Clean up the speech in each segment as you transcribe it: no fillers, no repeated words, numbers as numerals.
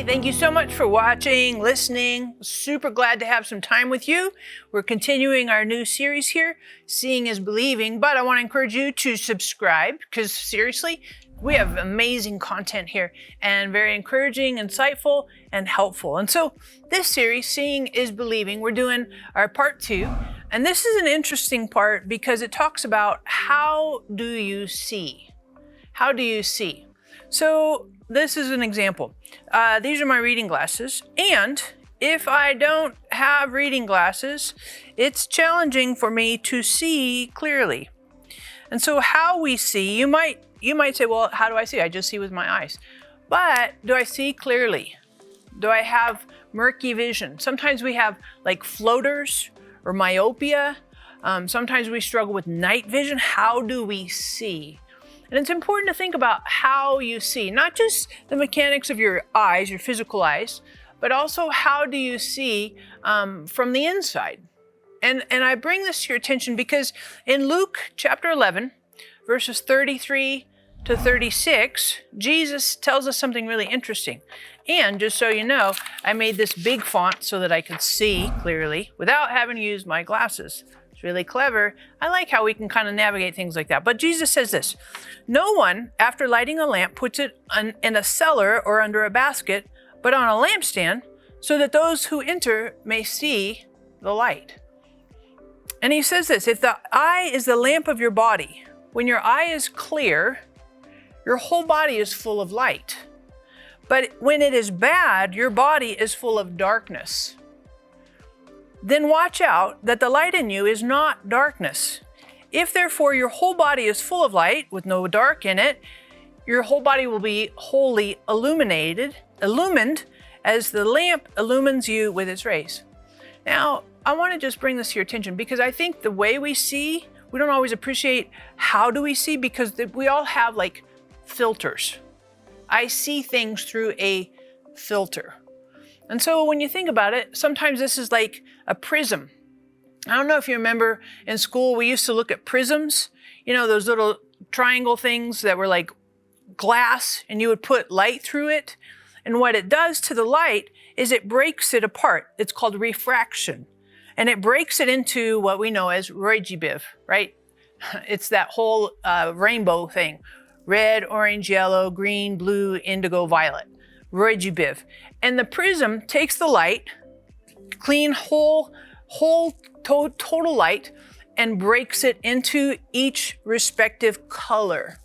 thank you so much for watching, listening. Super glad to have some time with you. We're continuing our new series here, Seeing is Believing, but I want to encourage you to subscribe because seriously, we have amazing content here and very encouraging, insightful, and helpful. And so this series, Seeing is Believing, we're doing our part 2. And this is an interesting part because it talks about how do you see? How do you see? So this is an example. These are my reading glasses. And if I don't have reading glasses, it's challenging for me to see clearly. And so how we see, you might say, well, how do I see? I just see with my eyes. But do I see clearly? Do I have murky vision? Sometimes we have like floaters or myopia. Sometimes we struggle with night vision. How do we see? And it's important to think about how you see, not just the mechanics of your eyes, your physical eyes, but also how do you see from the inside. And I bring this to your attention because in Luke chapter 11, verses 33 to 36, Jesus tells us something really interesting. And just so you know, I made this big font so that I could see clearly without having to use my glasses. It's really clever. I like how we can kind of navigate things like that. But Jesus says this, no one, after lighting a lamp, puts it in a cellar or under a basket, but on a lampstand, so that those who enter may see the light. And he says this, if the eye is the lamp of your body, when your eye is clear, your whole body is full of light. But when it is bad, your body is full of darkness. Then watch out that the light in you is not darkness. If therefore your whole body is full of light with no dark in it, your whole body will be wholly illumined as the lamp illumines you with its rays. Now, I want to just bring this to your attention because I think the way we see, we don't always appreciate how do we see because we all have like filters. I see things through a filter. And so when you think about it, sometimes this is like a prism. I don't know if you remember in school, we used to look at prisms, you know, those little triangle things that were like glass and you would put light through it. And what it does to the light is it breaks it apart. It's called refraction. And it breaks it into what we know as rojibiv, right? It's that whole rainbow thing. Red, orange, yellow, green, blue, indigo, violet. Rojibiv. And the prism takes the light, clean, total light, and breaks it into each respective color.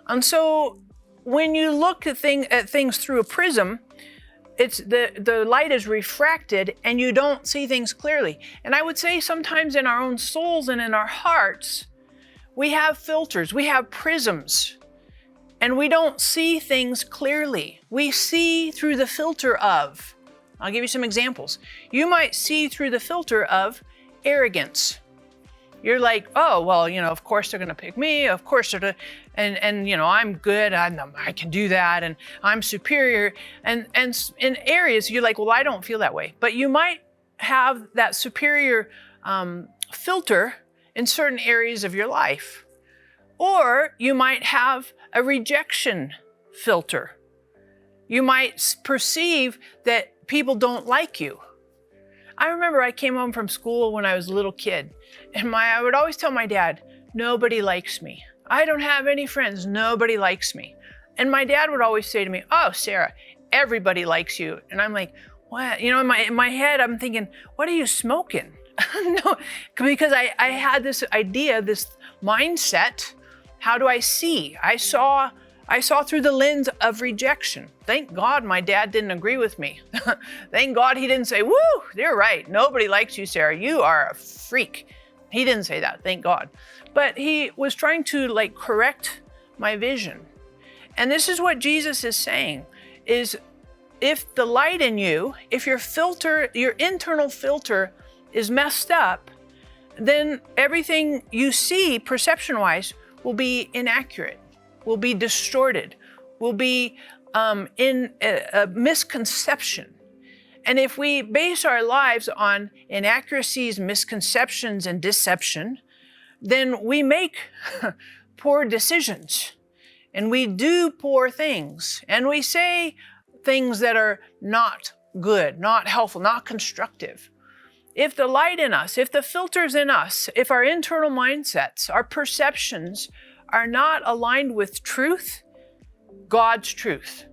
And so when you look at things through a prism, it's the light is refracted and you don't see things clearly. And I would say sometimes in our own souls and in our hearts, we have filters, we have prisms, and we don't see things clearly. We see through the filter of, I'll give you some examples. You might see through the filter of arrogance. You're like, oh, well, you know, of course they're going to pick me. Of course they're and you know, I'm good. I can do that. And I'm superior. And in areas you're like, well, I don't feel that way. But you might have that superior filter in certain areas of your life. Or you might have a rejection filter. You might perceive that people don't like you. I remember I came home from school when I was a little kid, and I would always tell my dad, nobody likes me. I don't have any friends. Nobody likes me. And my dad would always say to me, oh, Sarah, everybody likes you. And I'm like, what? You know, in my head, I'm thinking, what are you smoking? No, because I had this idea, this mindset. How do I see? I saw through the lens of rejection. Thank God my dad didn't agree with me. Thank God he didn't say, woo, you're right. Nobody likes you, Sarah. You are a freak. He didn't say that, thank God. But he was trying to like correct my vision. And this is what Jesus is saying, is if the light in you, if your filter, your internal filter is messed up, then everything you see perception-wise will be inaccurate, will be distorted, will be in a misconception. And if we base our lives on inaccuracies, misconceptions, and deception, then we make poor decisions and we do poor things and we say things that are not good, not helpful, not constructive. If the light in us, if the filters in us, if our internal mindsets, our perceptions are not aligned with truth, God's truth,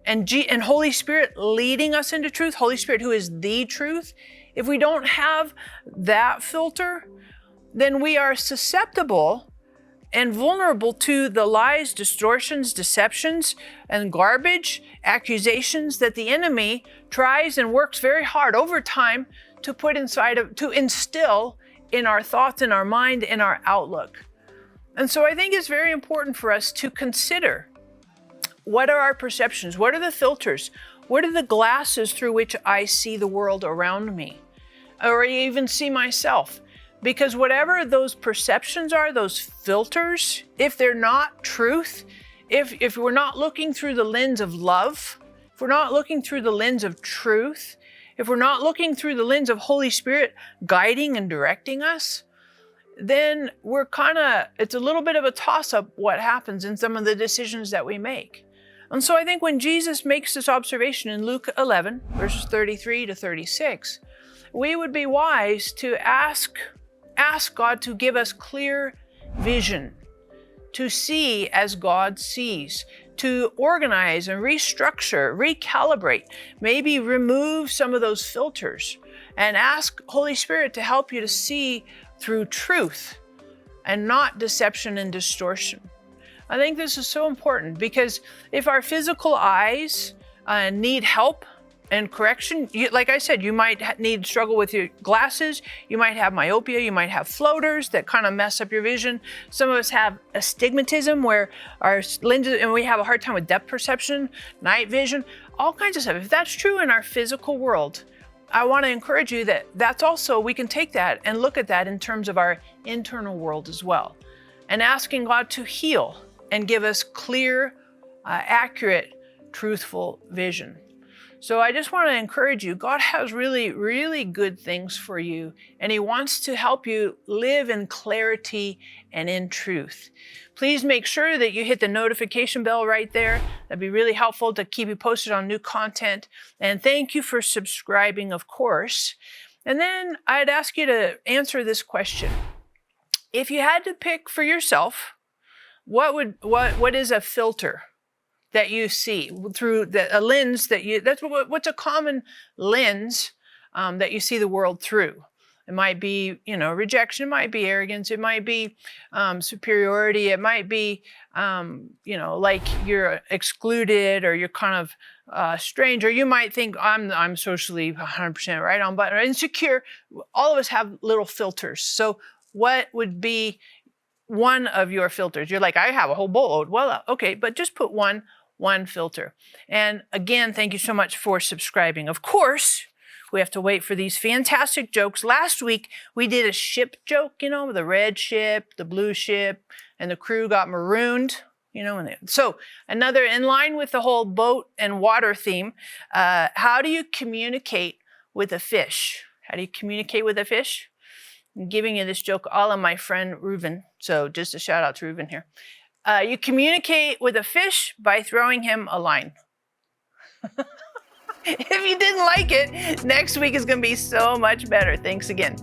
and Holy Spirit leading us into truth, Holy Spirit who is the truth, if we don't have that filter, then we are susceptible and vulnerable to the lies, distortions, deceptions, and garbage, accusations that the enemy tries and works very hard over time to instill in our thoughts, in our mind, in our outlook. And so I think it's very important for us to consider, what are our perceptions? What are the filters? What are the glasses through which I see the world around me? Or even see myself? Because whatever those perceptions are, those filters, if they're not truth, if we're not looking through the lens of love, if we're not looking through the lens of truth, if we're not looking through the lens of Holy Spirit guiding and directing us, then it's a little bit of a toss-up what happens in some of the decisions that we make. And so I think when Jesus makes this observation in Luke 11, verses 33 to 36, we would be wise to ask God to give us clear vision, to see as God sees, to organize and restructure, recalibrate, maybe remove some of those filters, and ask Holy Spirit to help you to see through truth and not deception and distortion. I think this is so important, because if our physical eyes need help and correction, like I said, you might struggle with your glasses, you might have myopia, you might have floaters that kind of mess up your vision. Some of us have astigmatism where our lenses, and we have a hard time with depth perception, night vision, all kinds of stuff. If that's true in our physical world, I want to encourage you that that's also, we can take that and look at that in terms of our internal world as well. And asking God to heal and give us clear, accurate, truthful vision. So I just want to encourage you, God has really, really good things for you, and He wants to help you live in clarity and in truth. Please make sure that you hit the notification bell right there. That'd be really helpful to keep you posted on new content. And thank you for subscribing, of course. And then I'd ask you to answer this question. If you had to pick for yourself, what is a filter that you see through a lens what's a common lens that you see the world through? It might be, rejection, it might be arrogance, it might be superiority, it might be, like you're excluded or you're kind of strange, or you might think I'm socially 100% right on, but insecure. All of us have little filters. So what would be one of your filters? You're like, I have a whole boatload. Well, okay, but just put one filter. And again, thank you so much for subscribing. Of course, we have to wait for these fantastic jokes. Last week, we did a ship joke, the red ship, the blue ship, and the crew got marooned, So another, in line with the whole boat and water theme, how do you communicate with a fish? How do you communicate with a fish? I'm giving you this joke all of my friend Reuven. So just a shout out to Reuven here. You communicate with a fish by throwing him a line. If you didn't like it, next week is going to be so much better. Thanks again.